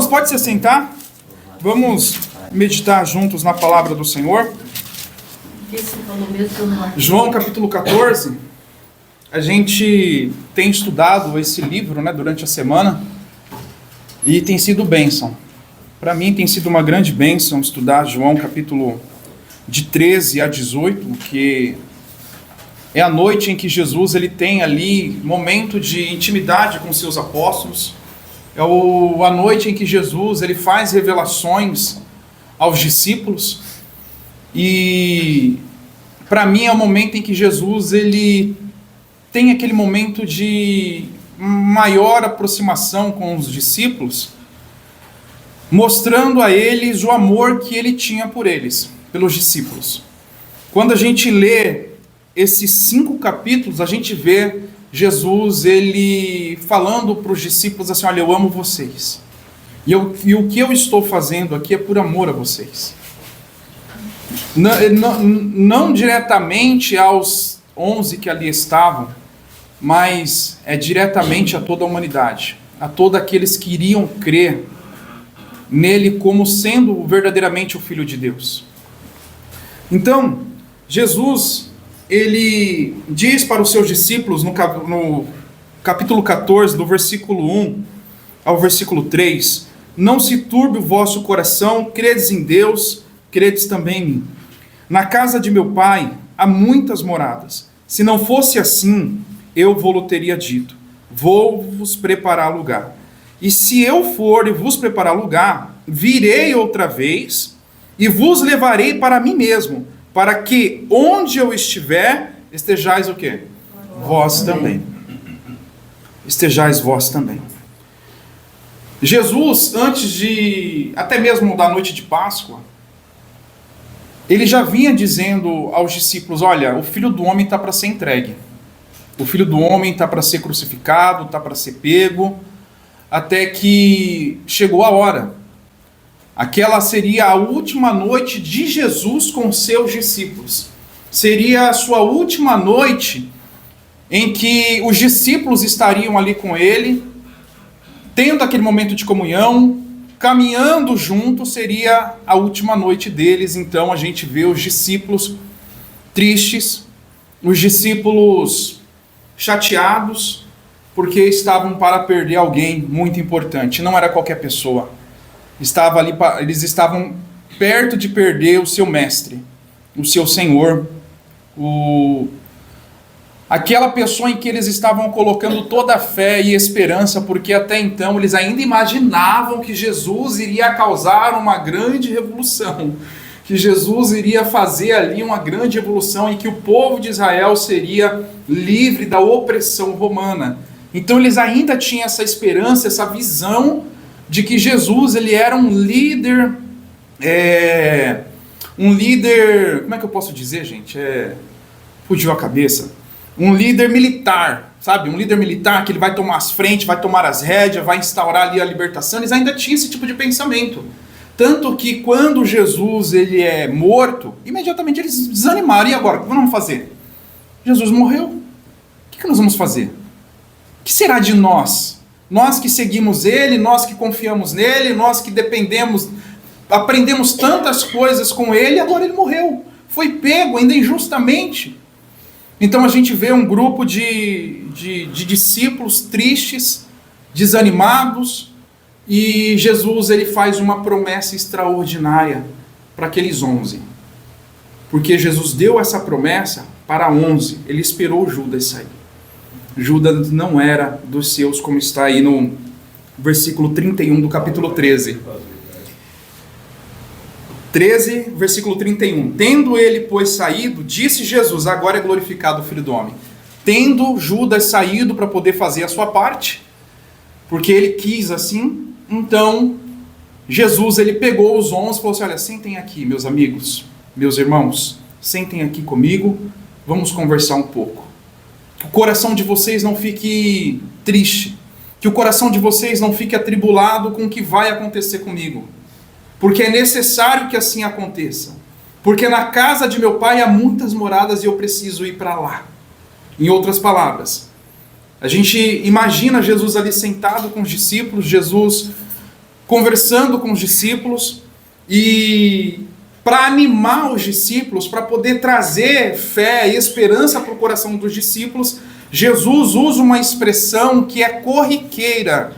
pode se sentar. Vamos meditar juntos na palavra do Senhor. João capítulo 14. A gente tem estudado esse livro, durante a semana e tem sido bênção. Para mim tem sido uma grande bênção estudar João capítulo de 13 a 18, que é a noite em que Jesus ele tem ali momento de intimidade com seus apóstolos. É a noite em que Jesus ele faz revelações aos discípulos. E para mim é o momento em que Jesus ele tem aquele momento de maior aproximação com os discípulos, mostrando a eles o amor que ele tinha por eles, pelos discípulos. Quando a gente lê esses 5 capítulos, a gente vê Jesus ele falando para os discípulos assim: olha, eu amo vocês. E o que eu estou fazendo aqui é por amor a vocês. Não diretamente aos 11 que ali estavam, mas é diretamente a toda a humanidade, a todos aqueles que iriam crer nele como sendo verdadeiramente o Filho de Deus. Então, Jesus, ele diz para os seus discípulos no capítulo 14, do versículo 1 ao versículo 3, não se turbe o vosso coração, credes em Deus, credes também em mim. Na casa de meu pai há muitas moradas. Se não fosse assim, eu vou-lo teria dito, vou vos preparar lugar. E se eu for e vos preparar lugar, virei outra vez e vos levarei para mim mesmo, para que onde eu estiver, estejais o quê? Vós também. Estejais vós também. Jesus, antes de, até mesmo da noite de Páscoa, ele já vinha dizendo aos discípulos: olha, o Filho do Homem está para ser entregue. O Filho do Homem está para ser crucificado, está para ser pego, até que chegou a hora. Aquela seria a última noite de Jesus com seus discípulos. Seria a sua última noite em que os discípulos estariam ali com ele, tendo aquele momento de comunhão, caminhando juntos. Seria a última noite deles. Então a gente vê os discípulos tristes, os discípulos chateados, porque estavam para perder alguém muito importante. Não era qualquer pessoa. Eles estavam perto de perder o seu mestre, o seu Senhor, aquela pessoa em que eles estavam colocando toda a fé e esperança, porque até então eles ainda imaginavam que Jesus iria causar uma grande revolução, que Jesus iria fazer ali uma grande revolução e que o povo de Israel seria livre da opressão romana. Então eles ainda tinham essa esperança, essa visão de que Jesus ele era um líder, como é que eu posso dizer, gente? Fugiu a cabeça. Um líder militar, sabe? Um líder militar que ele vai tomar as frentes, vai tomar as rédeas, vai instaurar ali a libertação. Eles ainda tinham esse tipo de pensamento. Tanto que quando Jesus ele é morto, imediatamente eles desanimaram. E agora, o que nós vamos fazer? Jesus morreu. O que nós vamos fazer? O que será de nós? Nós que seguimos ele, nós que confiamos nele, nós que dependemos, aprendemos tantas coisas com ele, agora ele morreu. Foi pego ainda injustamente. Então a gente vê um grupo de discípulos tristes, desanimados, e Jesus ele faz uma promessa extraordinária para aqueles 11. Porque Jesus deu essa promessa para 11, ele esperou Judas sair. Judas não era dos seus, como está aí no versículo 31 do capítulo 13. 13, versículo 31. Tendo ele, pois, saído, disse Jesus: agora é glorificado o Filho do Homem. Tendo Judas saído para poder fazer a sua parte, porque ele quis assim, então Jesus ele pegou os 11 e falou assim: olha, sentem aqui, meus amigos, meus irmãos, sentem aqui comigo, vamos conversar um pouco. Que o coração de vocês não fique triste, que o coração de vocês não fique atribulado com o que vai acontecer comigo, porque é necessário que assim aconteça, porque na casa de meu pai há muitas moradas e eu preciso ir para lá. Em outras palavras, a gente imagina Jesus ali sentado com os discípulos, Jesus conversando com os discípulos e para animar os discípulos, para poder trazer fé e esperança para o coração dos discípulos, Jesus usa uma expressão que é corriqueira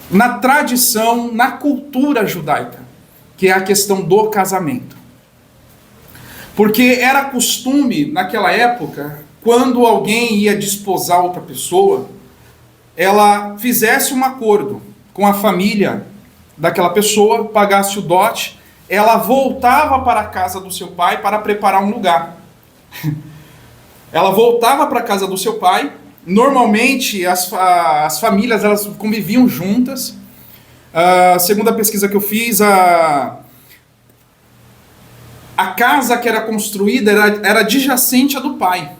na tradição, na cultura judaica, que é a questão do casamento. Porque era costume, naquela época, quando alguém ia desposar outra pessoa, ela fizesse um acordo com a família daquela pessoa, pagasse o dote, ela voltava para a casa do seu pai para preparar um lugar. Ela voltava para a casa do seu pai. Normalmente as famílias elas conviviam juntas. Segundo a pesquisa que eu fiz, a casa que era construída era adjacente à do pai.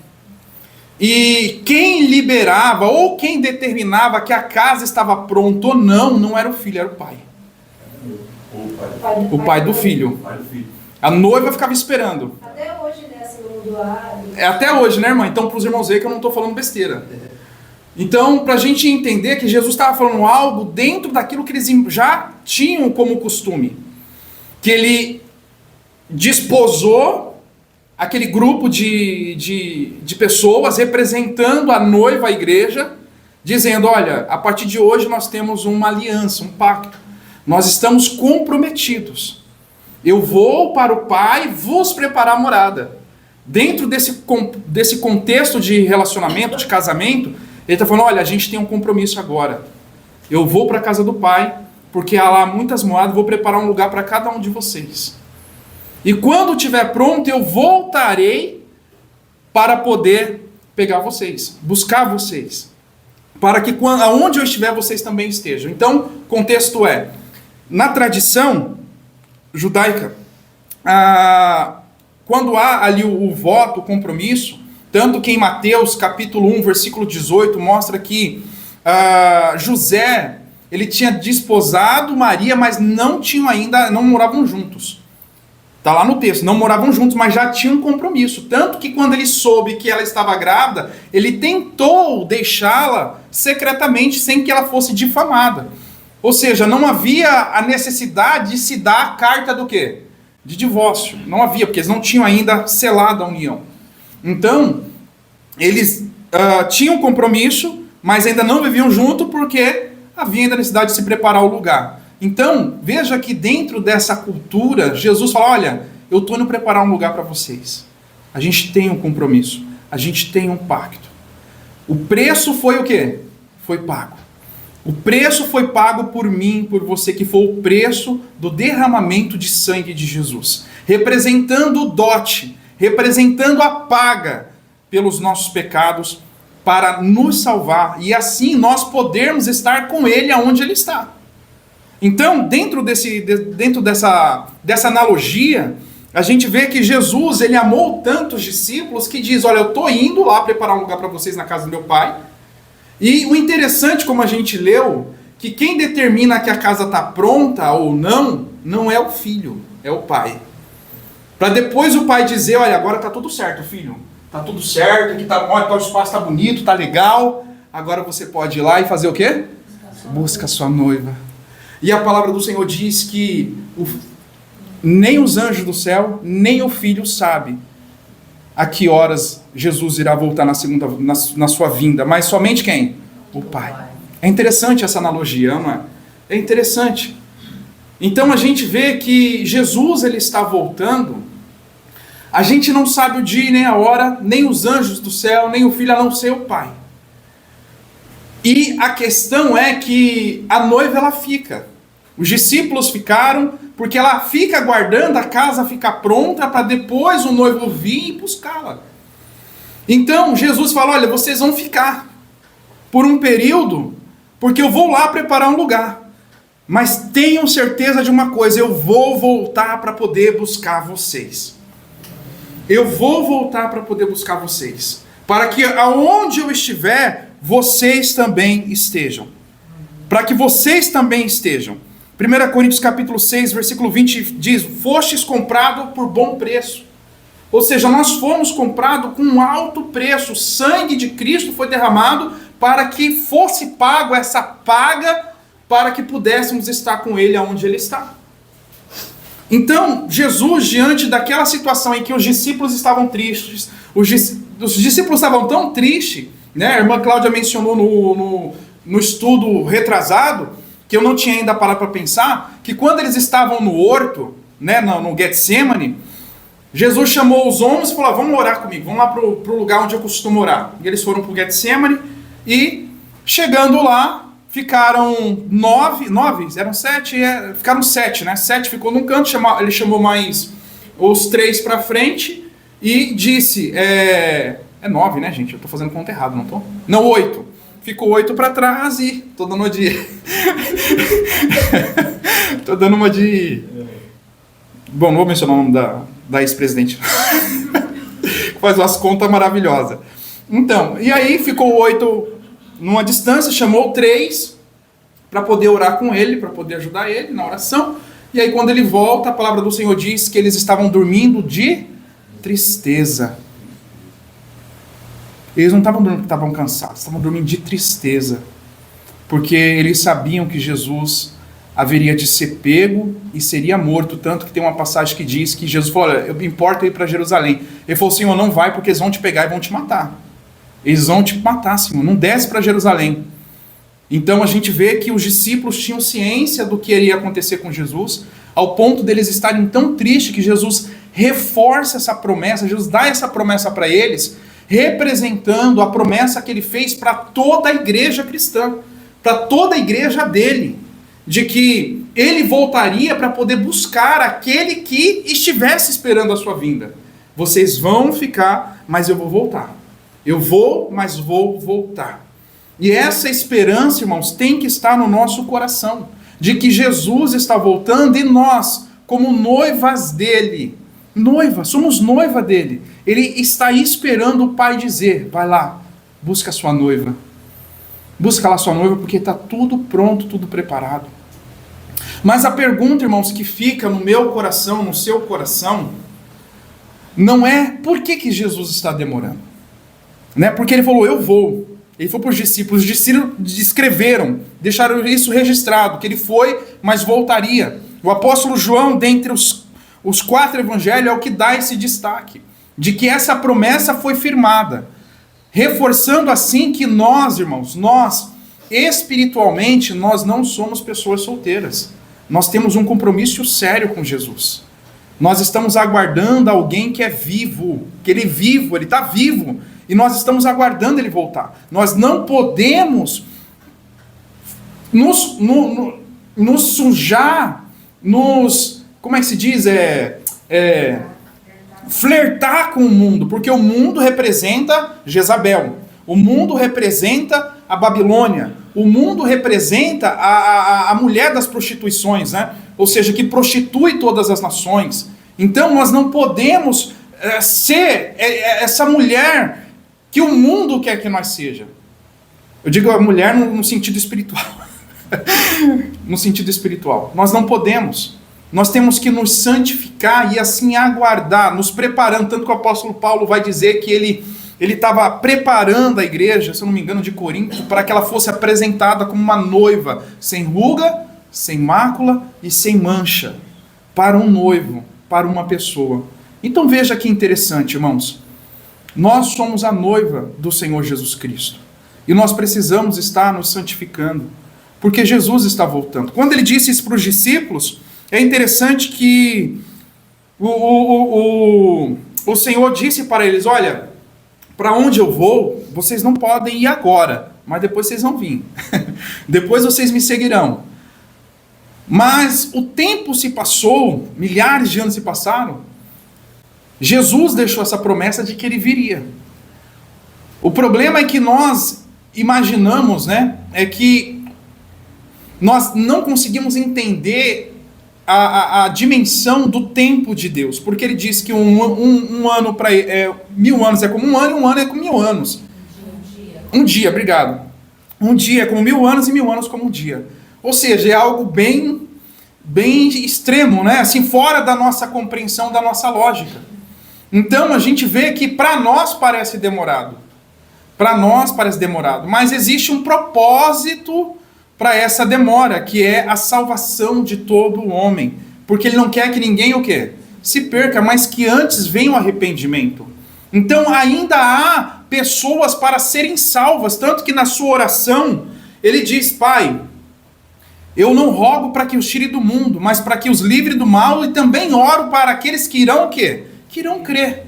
E quem liberava ou quem determinava que a casa estava pronta ou não era o filho, era o pai. O pai do filho. A noiva ficava esperando. Até hoje, né? Assim, no mundo árabe. É até hoje, né, irmã? Então, para os irmãos verem que eu não estou falando besteira. Então, para a gente entender que Jesus estava falando algo dentro daquilo que eles já tinham como costume. Que ele desposou aquele grupo de pessoas representando a noiva, a igreja, dizendo, olha, a partir de hoje nós temos uma aliança, um pacto. Nós estamos comprometidos. Eu vou para o Pai vos preparar a morada. Dentro desse contexto de relacionamento, de casamento, ele está falando, olha, a gente tem um compromisso agora. Eu vou para a casa do Pai, porque há lá muitas moradas, vou preparar um lugar para cada um de vocês. E quando estiver pronto, eu voltarei para poder pegar vocês, buscar vocês. Para que aonde eu estiver, vocês também estejam. Então, o contexto é, na tradição judaica, quando há ali o voto, o compromisso, tanto que em Mateus capítulo 1, versículo 18, mostra que José, ele tinha desposado Maria, mas não moravam juntos. Está lá no texto, não moravam juntos, mas já tinham um compromisso. Tanto que quando ele soube que ela estava grávida, ele tentou deixá-la secretamente, sem que ela fosse difamada. Ou seja, não havia a necessidade de se dar a carta do quê? De divórcio. Não havia, porque eles não tinham ainda selado a união. Então, eles tinham um compromisso, mas ainda não viviam junto, porque havia ainda a necessidade de se preparar o lugar. Então, veja que dentro dessa cultura, Jesus fala, olha, eu estou indo preparar um lugar para vocês. A gente tem um compromisso, a gente tem um pacto. O preço foi o quê? Foi pago. O preço foi pago por mim, por você, que foi o preço do derramamento de sangue de Jesus. Representando o dote, representando a paga pelos nossos pecados, para nos salvar, e assim nós podermos estar com Ele aonde Ele está. Então, dentro dessa analogia, a gente vê que Jesus, ele amou tantos discípulos que diz, olha, eu estou indo lá preparar um lugar para vocês na casa do meu pai. E o interessante, como a gente leu, que quem determina que a casa está pronta ou não é o filho, é o pai. Para depois o pai dizer, olha, agora está tudo certo, filho. Está tudo certo, aqui olha, o espaço está bonito, está legal. Agora você pode ir lá e fazer o quê? Busca a sua noiva. E a palavra do Senhor diz que nem os anjos do céu, nem o filho sabe a que horas Jesus irá voltar na sua vinda. Mas somente quem? O Pai. É interessante essa analogia, não é? É interessante. Então a gente vê que Jesus ele está voltando. A gente não sabe o dia nem a hora, nem os anjos do céu, nem o filho, a não ser o Pai. E a questão é que a noiva ela fica. Os discípulos ficaram porque ela fica aguardando a casa ficar pronta para depois o noivo vir e buscá-la. Então Jesus fala, olha, vocês vão ficar por um período, porque eu vou lá preparar um lugar. Mas tenham certeza de uma coisa, eu vou voltar para poder buscar vocês. Eu vou voltar para poder buscar vocês. Para que aonde eu estiver, vocês também estejam. Para que vocês também estejam. 1 Coríntios capítulo 6, versículo 20 diz, fostes comprado por bom preço. Ou seja, nós fomos comprados com um alto preço. O sangue de Cristo foi derramado para que fosse pago essa paga para que pudéssemos estar com ele aonde ele está. Então, Jesus, diante daquela situação em que os discípulos estavam tristes, os discípulos estavam tão tristes, né? A irmã Cláudia mencionou no estudo retrasado, que eu não tinha ainda parado para pensar, que quando eles estavam no horto, né, no Getsemane, Jesus chamou os homens e falou: vamos orar comigo, vamos lá para o lugar onde eu costumo orar. E eles foram para o Getsemane e, chegando lá, ficaram eram 7, ficaram 7, né? 7 ficou num canto, ele chamou mais os 3 para frente e disse, 9, né, gente? Eu tô fazendo conta errada, não tô? Não, 8. Ficou 8 para trás e tô dando uma de... tô dando uma de... Bom, não vou mencionar o nome da ex-presidente. Faz umas contas maravilhosas. Então, e aí ficou 8 numa distância, chamou 3 para poder orar com ele, para poder ajudar ele na oração. E aí quando ele volta, a palavra do Senhor diz que eles estavam dormindo de tristeza. Eles não estavam dormindo porque estavam cansados, estavam dormindo de tristeza. Porque eles sabiam que Jesus haveria de ser pego e seria morto. Tanto que tem uma passagem que diz que Jesus falou: olha, eu importo ir para Jerusalém. Ele falou: Senhor, não vai, porque eles vão te pegar e vão te matar. Eles vão te matar, Senhor, não desce para Jerusalém. Então a gente vê que os discípulos tinham ciência do que iria acontecer com Jesus, ao ponto deles estarem tão tristes que Jesus reforça essa promessa, Jesus dá essa promessa para eles, representando a promessa que ele fez para toda a igreja cristã, para toda a igreja dele, de que ele voltaria para poder buscar aquele que estivesse esperando a sua vinda. Vocês vão ficar, mas eu vou voltar. Eu vou, mas vou voltar. E essa esperança, irmãos, tem que estar no nosso coração, de que Jesus está voltando e nós, como noivas dele, somos noiva dele. Ele está esperando o Pai dizer: vai lá, busca a sua noiva. Busca lá a sua noiva, porque está tudo pronto, tudo preparado. Mas a pergunta, irmãos, que fica no meu coração, no seu coração, não é por que Jesus está demorando. Né? Porque ele falou: eu vou. Ele foi para os discípulos escreveram, deixaram isso registrado, que ele foi, mas voltaria. O apóstolo João, dentre os 4 evangelhos, é o que dá esse destaque, de que essa promessa foi firmada, reforçando assim que nós, irmãos, espiritualmente, nós não somos pessoas solteiras. Nós temos um compromisso sério com Jesus. Nós estamos aguardando alguém que é vivo, que ele é vivo, ele está vivo, e nós estamos aguardando ele voltar. Nós não podemos nos sujar, como é que se diz? Flertar com o mundo, porque o mundo representa Jezabel, o mundo representa a Babilônia, o mundo representa a mulher das prostituições, né? Ou seja, que prostitui todas as nações. Então nós não podemos ser essa mulher que o mundo quer que nós seja. Eu digo a mulher no sentido espiritual. No sentido espiritual. Nós não podemos. Nós temos que nos santificar e assim aguardar, nos preparando. Tanto que o apóstolo Paulo vai dizer que ele estava preparando a igreja, se eu não me engano, de Corinto, para que ela fosse apresentada como uma noiva, sem ruga, sem mácula e sem mancha, para um noivo, para uma pessoa. Então veja que interessante, irmãos. Nós somos a noiva do Senhor Jesus Cristo. E nós precisamos estar nos santificando, porque Jesus está voltando. Quando ele disse isso para os discípulos, é interessante que o Senhor disse para eles: olha, para onde eu vou, vocês não podem ir agora, mas depois vocês vão vir. Depois vocês me seguirão. Mas o tempo se passou, milhares de anos se passaram, Jesus deixou essa promessa de que ele viria. O problema é que nós imaginamos, né, é que nós não conseguimos entender a dimensão do tempo de Deus, porque ele diz que um ano para 1000 anos é como um ano, e um ano é como 1000 anos. Um dia, obrigado. Um dia é como 1000 anos e 1000 anos como um dia. Ou seja, é algo bem extremo, né? Assim, fora da nossa compreensão, da nossa lógica. Então a gente vê que para nós parece demorado. Para nós parece demorado. Mas existe um propósito para essa demora, que é a salvação de todo o homem. Porque ele não quer que ninguém o quê? Se perca, mas que antes venha o arrependimento. Então ainda há pessoas para serem salvas, tanto que na sua oração ele diz: Pai, eu não rogo para que os tire do mundo, mas para que os livre do mal, e também oro para aqueles que irão o quê? Que irão crer.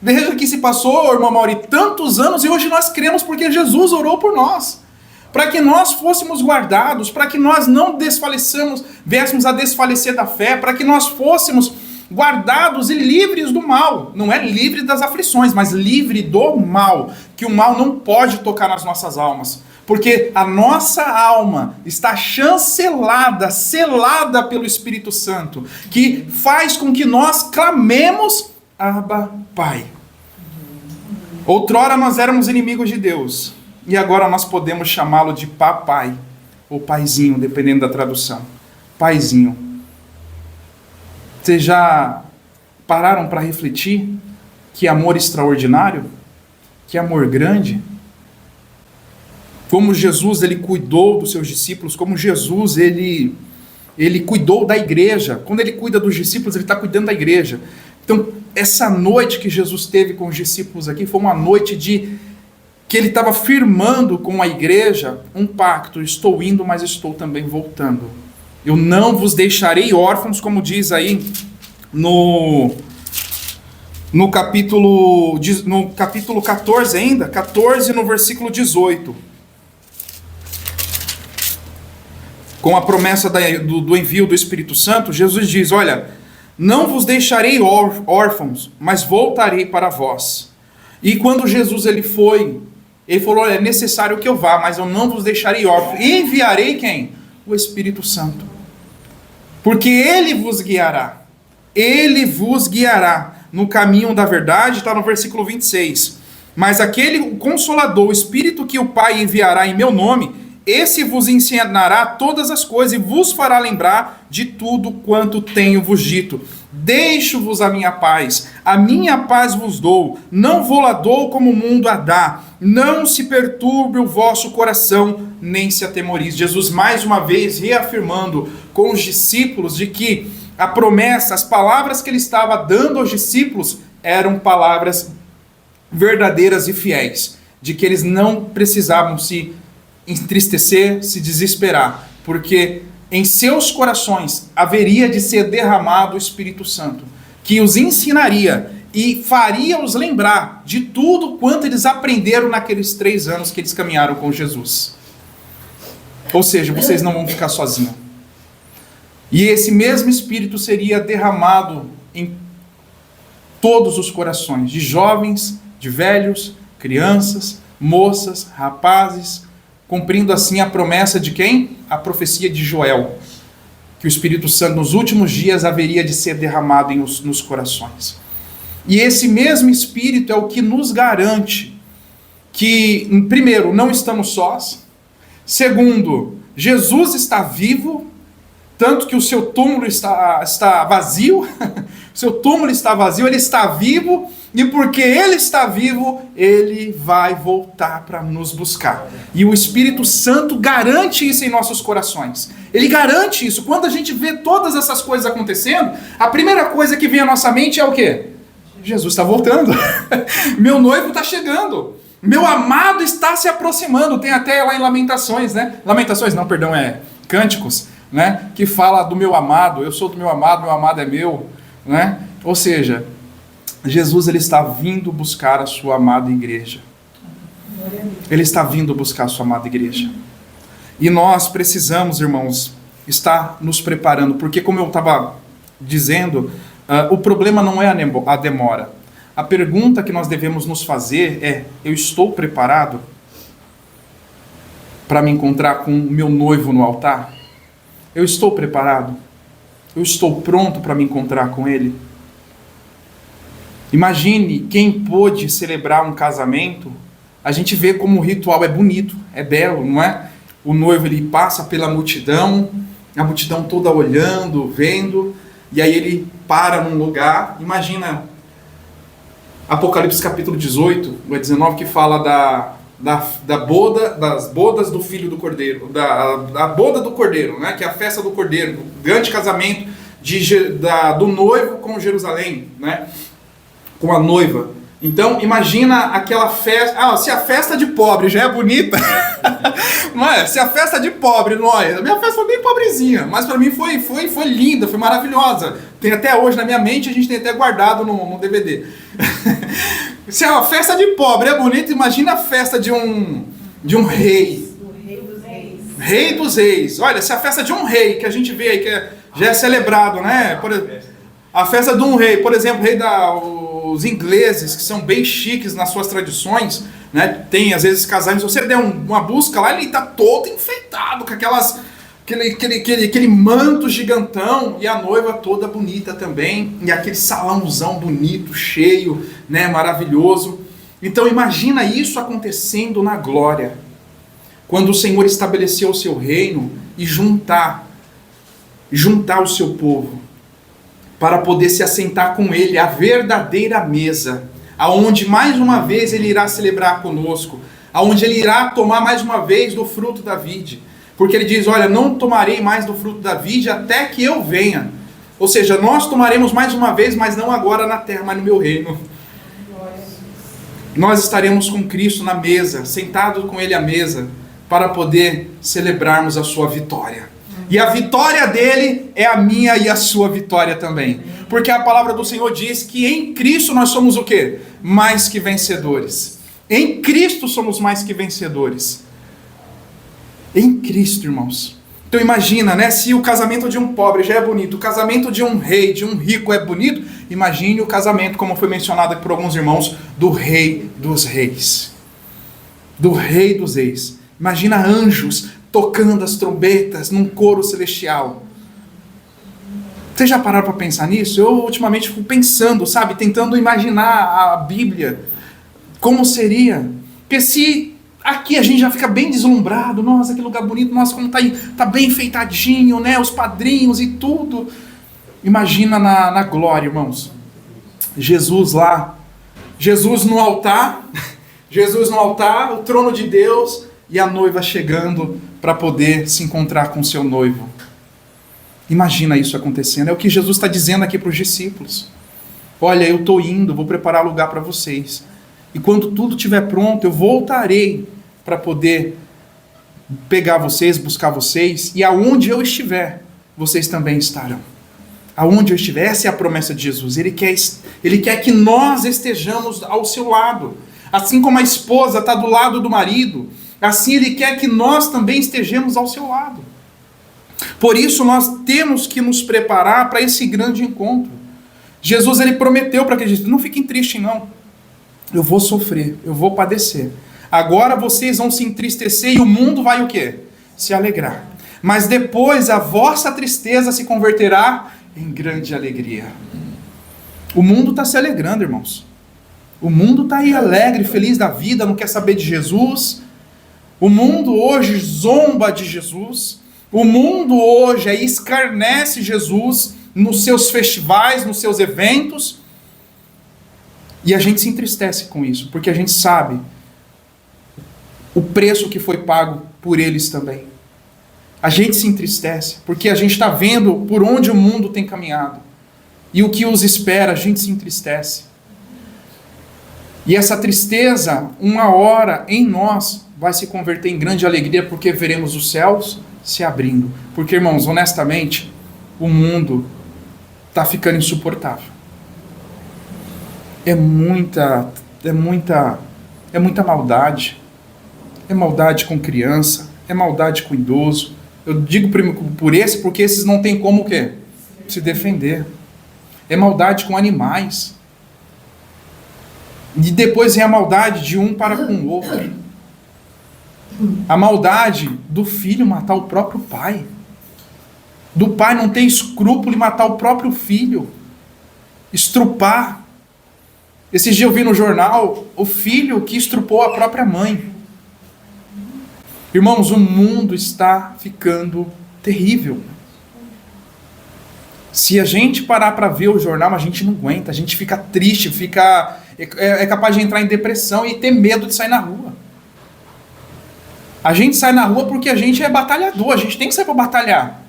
Veja que se passou, irmão Mauri, tantos anos e hoje nós cremos porque Jesus orou por nós. Para que nós fôssemos guardados, para que nós não desfaleçamos, viéssemos a desfalecer da fé, para que nós fôssemos guardados e livres do mal. Não é livre das aflições, mas livre do mal. Que o mal não pode tocar nas nossas almas. Porque a nossa alma está chancelada, selada pelo Espírito Santo, que faz com que nós clamemos: Abba, Pai. Outrora nós éramos inimigos de Deus, e agora nós podemos chamá-lo de papai, ou paizinho, dependendo da tradução. Paizinho. Vocês já pararam para refletir que amor extraordinário? Que amor grande? Como Jesus ele cuidou dos seus discípulos, como Jesus ele cuidou da igreja. Quando ele cuida dos discípulos, ele está cuidando da igreja. Então, essa noite que Jesus teve com os discípulos aqui foi uma noite que ele estava firmando com a igreja um pacto: estou indo, mas estou também voltando. Eu não vos deixarei órfãos, como diz aí no capítulo 14 ainda, 14 no versículo 18. Com a promessa do envio do Espírito Santo, Jesus diz: olha, não vos deixarei órfãos, mas voltarei para vós. E quando Jesus ele falou: olha, é necessário que eu vá, mas eu não vos deixarei órfãos. E enviarei quem? O Espírito Santo. Porque ele vos guiará. Ele vos guiará no caminho da verdade, está no versículo 26. Mas aquele Consolador, o Espírito que o Pai enviará em meu nome, esse vos ensinará todas as coisas e vos fará lembrar de tudo quanto tenho vos dito. Deixo-vos a minha paz vos dou, não vou-la dou como o mundo a dá. Não se perturbe o vosso coração, nem se atemorize. Jesus mais uma vez reafirmando com os discípulos de que a promessa, as palavras que ele estava dando aos discípulos eram palavras verdadeiras e fiéis, de que eles não precisavam se entristecer, se desesperar, porque em seus corações haveria de ser derramado o Espírito Santo, que os ensinaria e faria-os lembrar de tudo quanto eles aprenderam naqueles 3 anos que eles caminharam com Jesus. Ou seja, vocês não vão ficar sozinhos. E esse mesmo Espírito seria derramado em todos os corações, de jovens, de velhos, crianças, moças, rapazes, cumprindo assim a promessa de quem? A profecia de Joel, que o Espírito Santo nos últimos dias haveria de ser derramado nos corações. E esse mesmo Espírito é o que nos garante que, primeiro, não estamos sós. Segundo, Jesus está vivo, tanto que o seu túmulo está vazio. O seu túmulo está vazio, ele está vivo, e porque ele está vivo, ele vai voltar para nos buscar. E o Espírito Santo garante isso em nossos corações. Ele garante isso. Quando a gente vê todas essas coisas acontecendo, a primeira coisa que vem à nossa mente é o quê? Jesus está voltando. Meu noivo está chegando. Meu amado está se aproximando. Tem até lá em Lamentações, né? Lamentações não, perdão, é Cânticos, né? Que fala do meu amado. Eu sou do meu amado é meu, né? Ou seja, Jesus ele está vindo buscar a sua amada igreja. Ele está vindo buscar a sua amada igreja. E nós precisamos, irmãos, estar nos preparando, porque como eu estava dizendo, o problema não é a demora. A pergunta que nós devemos nos fazer é: eu estou preparado para me encontrar com o meu noivo no altar? Eu estou preparado? Eu estou pronto para me encontrar com ele? Imagine quem pôde celebrar um casamento. A gente vê como o ritual é bonito, é belo, não é? O noivo ele passa pela multidão, a multidão toda olhando, vendo, e aí ele para num lugar. Imagina Apocalipse capítulo 18, 19, que fala das bodas do filho do cordeiro, da boda do cordeiro, né? Que é a festa do cordeiro, o grande casamento do noivo com Jerusalém, né? Com a noiva. Então, imagina aquela festa. Se a festa de pobre já é bonita, mas se a festa de pobre, a minha festa foi bem pobrezinha, mas para mim foi linda, foi maravilhosa. Tem até hoje na minha mente, a gente tem até guardado no DVD. Se a festa de pobre é bonita, imagina a festa de um rei. O rei dos reis. Rei dos reis. Olha, se a festa de um rei, que a gente vê aí, já é celebrado, né? A festa de um rei, por exemplo, os ingleses, que são bem chiques nas suas tradições, né? Tem às vezes casais, se você der uma busca lá, ele está todo enfeitado com aquele manto gigantão, e a noiva toda bonita também, e aquele salãozão bonito, cheio, né? Maravilhoso. Então imagina isso acontecendo na glória, quando o Senhor estabeleceu o seu reino e juntar o seu povo, para poder se assentar com Ele, a verdadeira mesa, aonde mais uma vez Ele irá celebrar conosco, aonde Ele irá tomar mais uma vez do fruto da vide, porque Ele diz, olha, não tomarei mais do fruto da vide até que eu venha. Ou seja, nós tomaremos mais uma vez, mas não agora na terra, mas no meu reino. Nós estaremos com Cristo na mesa, sentados com Ele à mesa, para poder celebrarmos a sua vitória. E a vitória dele é a minha e a sua vitória também. Porque a palavra do Senhor diz que em Cristo nós somos o quê? Mais que vencedores. Em Cristo somos mais que vencedores. Em Cristo, irmãos. Então imagina, né? Se o casamento de um pobre já é bonito, o casamento de um rei, de um rico é bonito, imagine o casamento, como foi mencionado aqui por alguns irmãos, do Rei dos Reis. Do Rei dos Reis. Imagina anjos tocando as trombetas num coro celestial. Vocês já pararam para pensar nisso? Eu ultimamente fico pensando, sabe? Tentando imaginar a Bíblia. Como seria? Porque se aqui a gente já fica bem deslumbrado, nossa, que lugar bonito, nossa, como tá bem enfeitadinho, né? Os padrinhos e tudo. Imagina na glória, irmãos. Jesus lá. Jesus no altar, o trono de Deus, e a noiva chegando para poder se encontrar com seu noivo. Imagina isso acontecendo. É o que Jesus está dizendo aqui para os discípulos. Olha, eu estou indo, vou preparar lugar para vocês. E quando tudo estiver pronto, eu voltarei para poder pegar vocês, buscar vocês. E aonde eu estiver, vocês também estarão. Aonde eu estiver, essa é a promessa de Jesus. Ele quer que nós estejamos ao seu lado. Assim como a esposa está do lado do marido, assim Ele quer que nós também estejamos ao seu lado. Por isso nós temos que nos preparar para esse grande encontro. Jesus, Ele prometeu para aqueles discípulos, não fiquem tristes não, eu vou sofrer, eu vou padecer. Agora vocês vão se entristecer e o mundo vai o quê? Se alegrar. Mas depois a vossa tristeza se converterá em grande alegria. O mundo está se alegrando, irmãos. O mundo está aí alegre, feliz da vida, não quer saber de Jesus. O mundo hoje zomba de Jesus. O mundo hoje escarnece Jesus nos seus festivais, nos seus eventos. E a gente se entristece com isso, porque a gente sabe o preço que foi pago por eles também. A gente se entristece, porque a gente está vendo por onde o mundo tem caminhado. E o que os espera, a gente se entristece. E essa tristeza, uma hora em nós, vai se converter em grande alegria, porque veremos os céus se abrindo. Porque, irmãos, honestamente, o mundo está ficando insuportável. É muita maldade. É maldade com criança, é maldade com idoso. Eu digo por esse, porque esses não tem como o quê? Se defender. É maldade com animais. E depois vem a maldade de um para com o outro. A maldade do filho matar o próprio pai. Do pai não ter escrúpulo em matar o próprio filho. Estrupar. Esses dias eu vi no jornal o filho que estrupou a própria mãe. Irmãos, o mundo está ficando terrível. Se a gente parar para ver o jornal, a gente não aguenta, a gente fica triste, é capaz de entrar em depressão e ter medo de sair na rua. A gente sai na rua porque a gente é batalhador, a gente tem que sair para batalhar.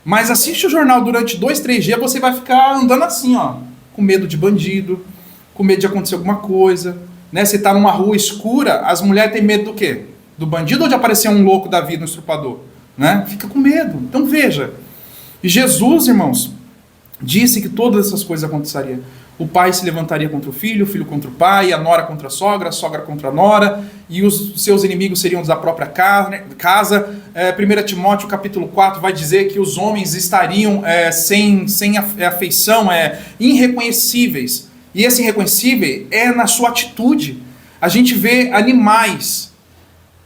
Mas assiste o jornal durante 2, 3 dias, você vai ficar andando assim, ó, com medo de bandido, com medo de acontecer alguma coisa, né? Você tá numa rua escura, as mulheres têm medo do quê? Do bandido ou de aparecer um louco da vida, um estrupador? Né? Fica com medo. Então veja, e Jesus, irmãos, disse que todas essas coisas aconteceriam. O pai se levantaria contra o filho contra o pai, a nora contra a sogra contra a nora, e os seus inimigos seriam da própria casa. 1 Timóteo capítulo 4 vai dizer que os homens estariam sem afeição, irreconhecíveis. E esse irreconhecível é na sua atitude. A gente vê animais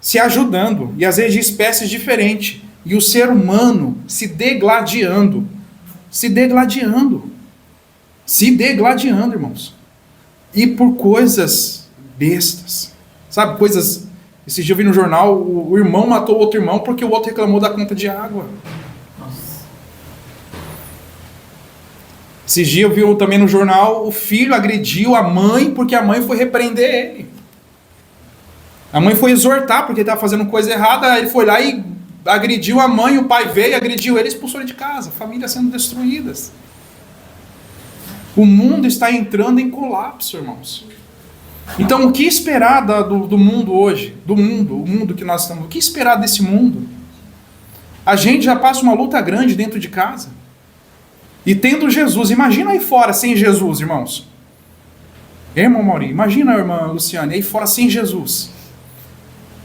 se ajudando, e às vezes de espécies diferentes, e o ser humano se degladiando, irmãos. E por coisas bestas. Sabe, coisas... Esse dia eu vi no jornal, o irmão matou o outro irmão porque o outro reclamou da conta de água. Nossa. Esse dia eu vi também no jornal, o filho agrediu a mãe porque a mãe foi repreender ele. A mãe foi exortar porque ele estava fazendo coisa errada, ele foi lá e agrediu a mãe, o pai veio, agrediu ele e expulsou ele de casa. Famílias sendo destruídas. O mundo está entrando em colapso, irmãos. Então, o que esperar do mundo hoje? O mundo que nós estamos... O que esperar desse mundo? A gente já passa uma luta grande dentro de casa. E tendo Jesus, imagina aí fora sem Jesus, irmãos. Irmão Mauri, imagina a irmã Luciane aí fora sem Jesus.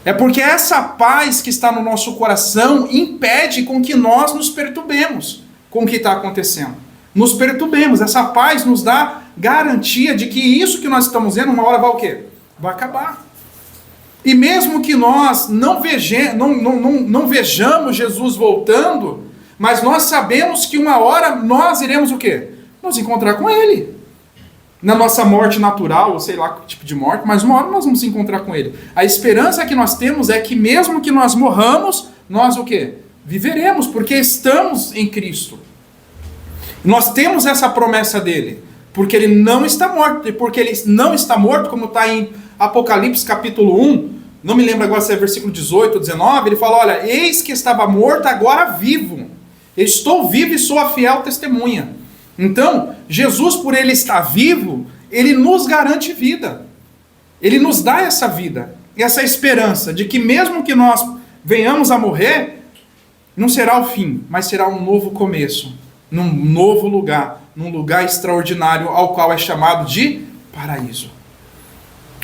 É porque essa paz que está no nosso coração impede com que nós nos perturbemos com o que está acontecendo. Nos perturbemos. Essa paz nos dá garantia de que isso que nós estamos vendo, uma hora vai o quê? Vai acabar. E mesmo que nós não vejamos Jesus voltando, mas nós sabemos que uma hora nós iremos o quê? Nos encontrar com Ele. Na nossa morte natural, ou sei lá que tipo de morte, mas uma hora nós vamos nos encontrar com Ele. A esperança que nós temos é que mesmo que nós morramos, nós o quê? Viveremos, porque estamos em Cristo. Nós temos essa promessa dele, porque ele não está morto, e porque ele não está morto, como está em Apocalipse capítulo 1, não me lembro agora se é versículo 18 ou 19, ele fala, olha, eis que estava morto, agora vivo, estou vivo e sou a fiel testemunha. Então, Jesus, por ele estar vivo, ele nos garante vida, ele nos dá essa vida, essa esperança de que mesmo que nós venhamos a morrer, não será o fim, mas será um novo começo. Num novo lugar, num lugar extraordinário, ao qual é chamado de paraíso.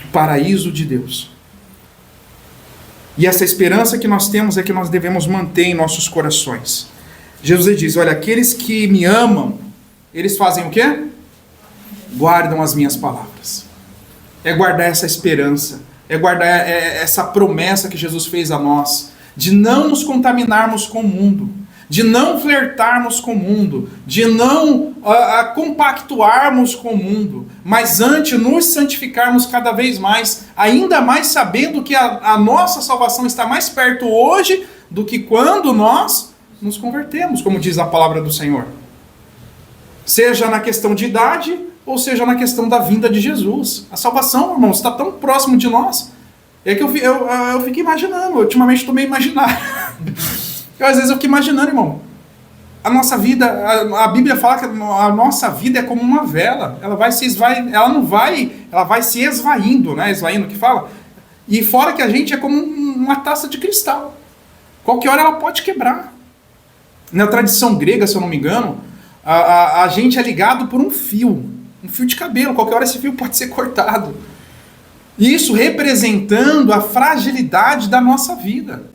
O paraíso de Deus. E essa esperança que nós temos é que nós devemos manter em nossos corações. Jesus diz, olha, aqueles que me amam, eles fazem o quê? Guardam as minhas palavras. É guardar essa esperança, é guardar essa promessa que Jesus fez a nós, de não nos contaminarmos com o mundo, de não flertarmos com o mundo, de não compactuarmos com o mundo, mas antes nos santificarmos cada vez mais, ainda mais sabendo que a nossa salvação está mais perto hoje do que quando nós nos convertemos, como diz a palavra do Senhor. Seja na questão de idade, ou seja na questão da vinda de Jesus. A salvação, irmãos, está tão próximo de nós, é que eu fico imaginando, ultimamente estou meio imaginário. Às vezes eu fico imaginando, irmão, a nossa vida, a Bíblia fala que a nossa vida é como uma vela, ela vai se esvaindo, né? Esvaindo que fala. E fora que a gente é como uma taça de cristal. Qualquer hora ela pode quebrar. Na tradição grega, se eu não me engano, a gente é ligado por um fio de cabelo. Qualquer hora esse fio pode ser cortado. Isso representando a fragilidade da nossa vida.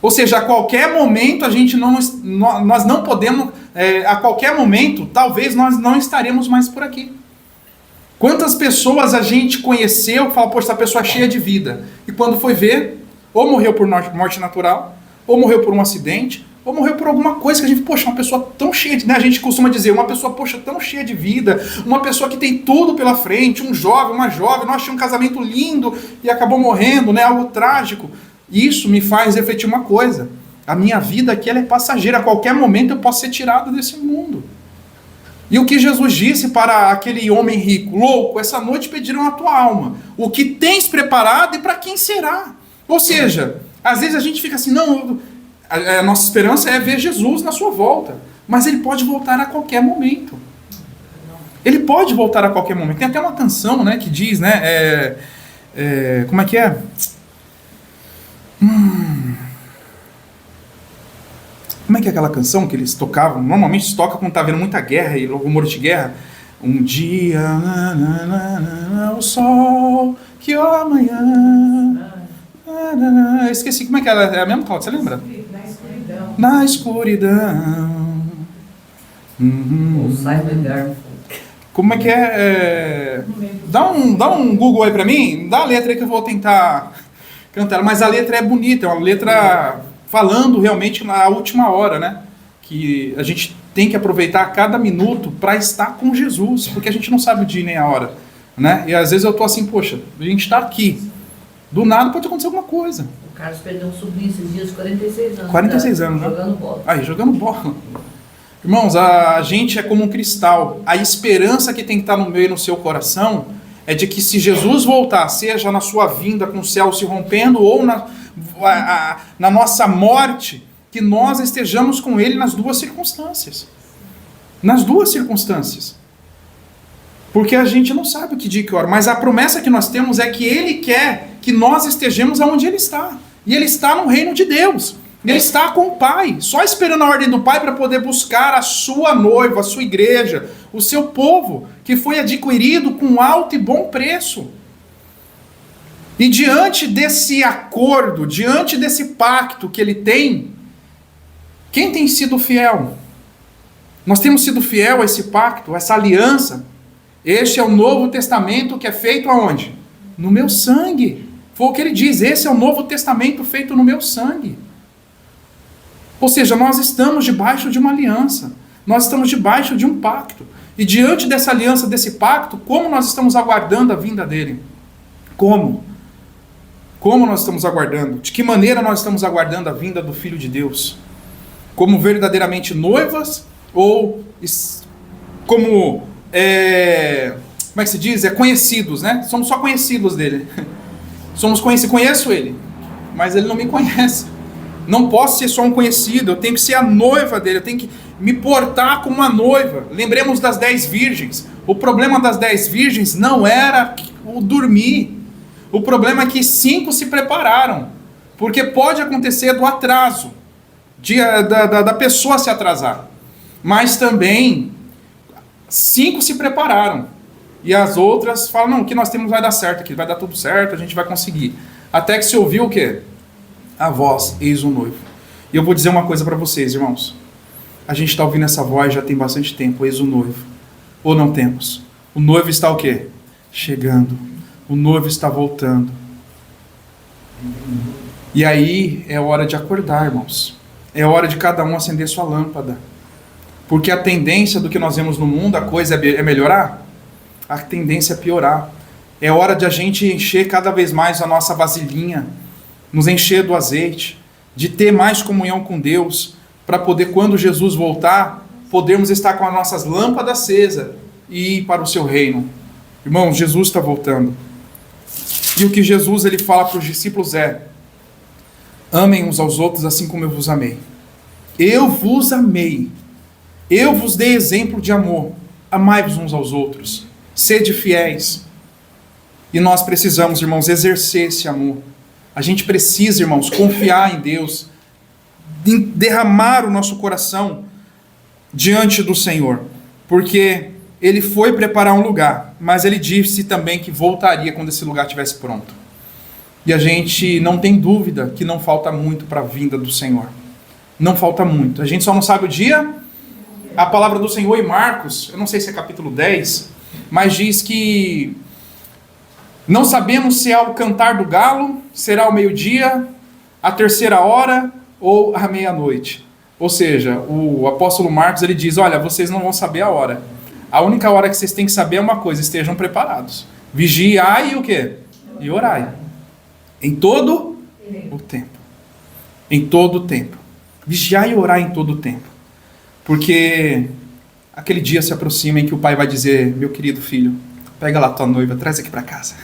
Ou seja, a qualquer momento nós não podemos, a qualquer momento, talvez nós não estaremos mais por aqui. Quantas pessoas a gente conheceu que fala, poxa, essa pessoa é cheia de vida. E quando foi ver, ou morreu por morte natural, ou morreu por um acidente, ou morreu por alguma coisa que a gente, poxa, uma pessoa tão cheia de... Né? A gente costuma dizer, uma pessoa, poxa, tão cheia de vida, uma pessoa que tem tudo pela frente, um jovem, uma jovem, nós tínhamos um casamento lindo e acabou morrendo, né? Algo trágico. Isso me faz refletir uma coisa. A minha vida aqui ela é passageira. A qualquer momento eu posso ser tirado desse mundo. E o que Jesus disse para aquele homem rico? Louco, essa noite pediram a tua alma. O que tens preparado e para quem será? Ou seja, Às vezes a gente fica assim, não, a nossa esperança é ver Jesus na sua volta. Mas ele pode voltar a qualquer momento. Ele pode voltar a qualquer momento. Tem até uma canção, né, que diz, né, como é que é? Como é que é aquela canção que eles tocavam? Normalmente se toca quando tá havendo muita guerra e rumor de guerra. Um dia, o sol, que o amanhã. Eu esqueci como é que ela é a mesma, Cláudia, você lembra? Na escuridão. Na escuridão. Ou Simon Garfunkel. Como é que é? Dá um Google aí pra mim, dá a letra aí que eu vou tentar cantar. Mas a letra é bonita, é uma letra falando realmente na última hora, né? Que a gente tem que aproveitar cada minuto para estar com Jesus, porque a gente não sabe o dia nem a hora, né? E às vezes eu tô assim, poxa, a gente está aqui, do nada pode acontecer alguma coisa. O Carlos perdeu um sobrinho esses dias, 46 anos. 46 anos, né? Jogando bola. Aí, jogando bola. Irmãos, a gente é como um cristal. A esperança que tem que estar no meu e no seu coração é de que se Jesus voltar, seja na sua vinda com o céu se rompendo ou na nossa morte, que nós estejamos com Ele nas duas circunstâncias. Nas duas circunstâncias. Porque a gente não sabe o que dia e que hora, mas a promessa que nós temos é que Ele quer que nós estejamos aonde Ele está. E Ele está no reino de Deus. Ele está com o Pai, só esperando a ordem do Pai para poder buscar a sua noiva, a sua igreja, o seu povo, que foi adquirido com alto e bom preço. E diante desse acordo, diante desse pacto que Ele tem, quem tem sido fiel? Nós temos sido fiel a esse pacto, a essa aliança. Este é o Novo Testamento que é feito aonde? No meu sangue. Foi o que Ele diz, esse é o Novo Testamento feito no meu sangue. Ou seja, nós estamos debaixo de uma aliança. Nós estamos debaixo de um pacto. E diante dessa aliança, desse pacto, como nós estamos aguardando a vinda dele? Como? Como nós estamos aguardando? De que maneira nós estamos aguardando a vinda do Filho de Deus? Como verdadeiramente noivas? Ou como, como é que se diz? Conhecidos, né? Somos só conhecidos dele. Somos conhecidos, conheço ele, mas ele não me conhece. Não posso ser só um conhecido, eu tenho que ser a noiva dele, eu tenho que me portar como uma noiva. Lembremos das 10 virgens. O problema das 10 virgens não era o dormir. O problema é que 5 se prepararam. Porque pode acontecer do atraso, da pessoa se atrasar. Mas também 5 se prepararam. E as outras falam, não, o que nós temos vai dar certo aqui, vai dar tudo certo, a gente vai conseguir. Até que se ouviu o quê? A voz, eis o noivo. E eu vou dizer uma coisa para vocês, irmãos. A gente está ouvindo essa voz já tem bastante tempo, eis o noivo. Ou não temos? O noivo está o quê? Chegando. O noivo está voltando. E aí é hora de acordar, irmãos. É hora de cada um acender sua lâmpada. Porque a tendência do que nós vemos no mundo, a coisa é melhorar? A tendência é piorar. É hora de a gente encher cada vez mais a nossa vasilhinha, nos encher do azeite, de ter mais comunhão com Deus, para poder, quando Jesus voltar, podermos estar com as nossas lâmpadas acesas e ir para o seu reino. Irmãos, Jesus está voltando. E o que Jesus ele fala para os discípulos é: amem uns aos outros assim como eu vos amei. Eu vos amei. Eu vos dei exemplo de amor. Amai-vos uns aos outros. Sede fiéis. E nós precisamos, irmãos, exercer esse amor. A gente precisa, irmãos, confiar em Deus, derramar o nosso coração diante do Senhor, porque Ele foi preparar um lugar, mas Ele disse também que voltaria quando esse lugar estivesse pronto. E a gente não tem dúvida que não falta muito para a vinda do Senhor. Não falta muito. A gente só não sabe o dia. A palavra do Senhor em Marcos, eu não sei se é capítulo 10, mas diz que não sabemos se é ao cantar do galo, será ao meio-dia, à terceira hora ou à meia-noite. Ou seja, o apóstolo Marcos ele diz, olha, vocês não vão saber a hora. A única hora que vocês têm que saber é uma coisa, estejam preparados. Vigiai e o quê? E orai. Em todo o tempo. Em todo o tempo. Vigiai e orai em todo o tempo. Porque aquele dia se aproxima em que o pai vai dizer, meu querido filho, pega lá tua noiva, traz aqui para casa.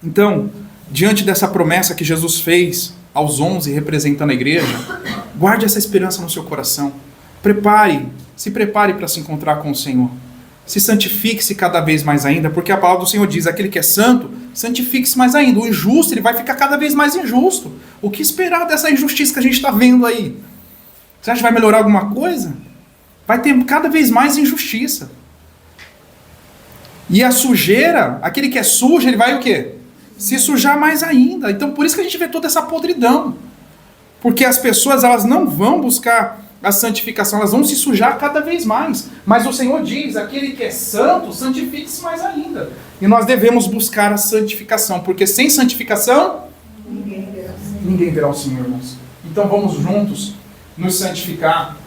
Então, diante dessa promessa que Jesus fez aos 11 representando a igreja, guarde essa esperança no seu coração. Se prepare para se encontrar com o Senhor. Se santifique-se cada vez mais ainda, porque a palavra do Senhor diz, aquele que é santo, santifique-se mais ainda. O injusto, ele vai ficar cada vez mais injusto. O que esperar dessa injustiça que a gente está vendo aí? Você acha que vai melhorar alguma coisa? Vai ter cada vez mais injustiça. E a sujeira, aquele que é sujo, ele vai o quê? Se sujar mais ainda. Então por isso que a gente vê toda essa podridão. Porque as pessoas, elas não vão buscar a santificação, elas vão se sujar cada vez mais. Mas o Senhor diz, aquele que é santo, santifique-se mais ainda. E nós devemos buscar a santificação, porque sem santificação, ninguém verá o Senhor, irmãos. Então vamos juntos nos santificar,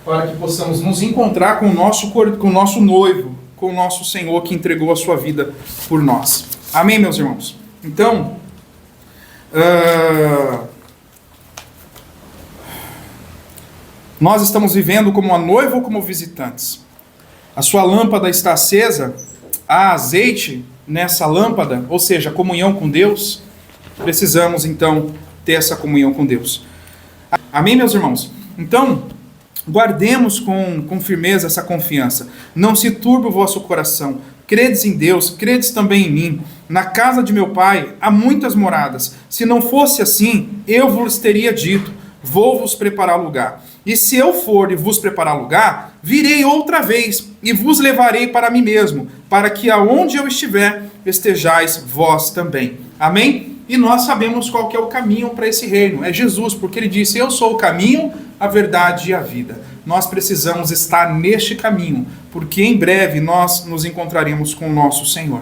para que possamos nos encontrar com o nosso noivo, com o nosso Senhor que entregou a sua vida por nós. Amém, meus irmãos? Então, nós estamos vivendo como uma noiva ou como visitantes? A sua lâmpada está acesa, há azeite nessa lâmpada, ou seja, comunhão com Deus. Precisamos então ter essa comunhão com Deus. Amém, meus irmãos? Então, guardemos com firmeza essa confiança. Não se turbe o vosso coração. Credes em Deus, credes também em mim. Na casa de meu pai há muitas moradas. Se não fosse assim, eu vos teria dito, vou vos preparar lugar. E se eu for e vos preparar lugar, virei outra vez e vos levarei para mim mesmo, para que aonde eu estiver, estejais vós também. Amém? E nós sabemos qual que é o caminho para esse reino. É Jesus, porque ele disse, eu sou o caminho, a verdade e a vida. Nós precisamos estar neste caminho, porque em breve nós nos encontraremos com o nosso Senhor.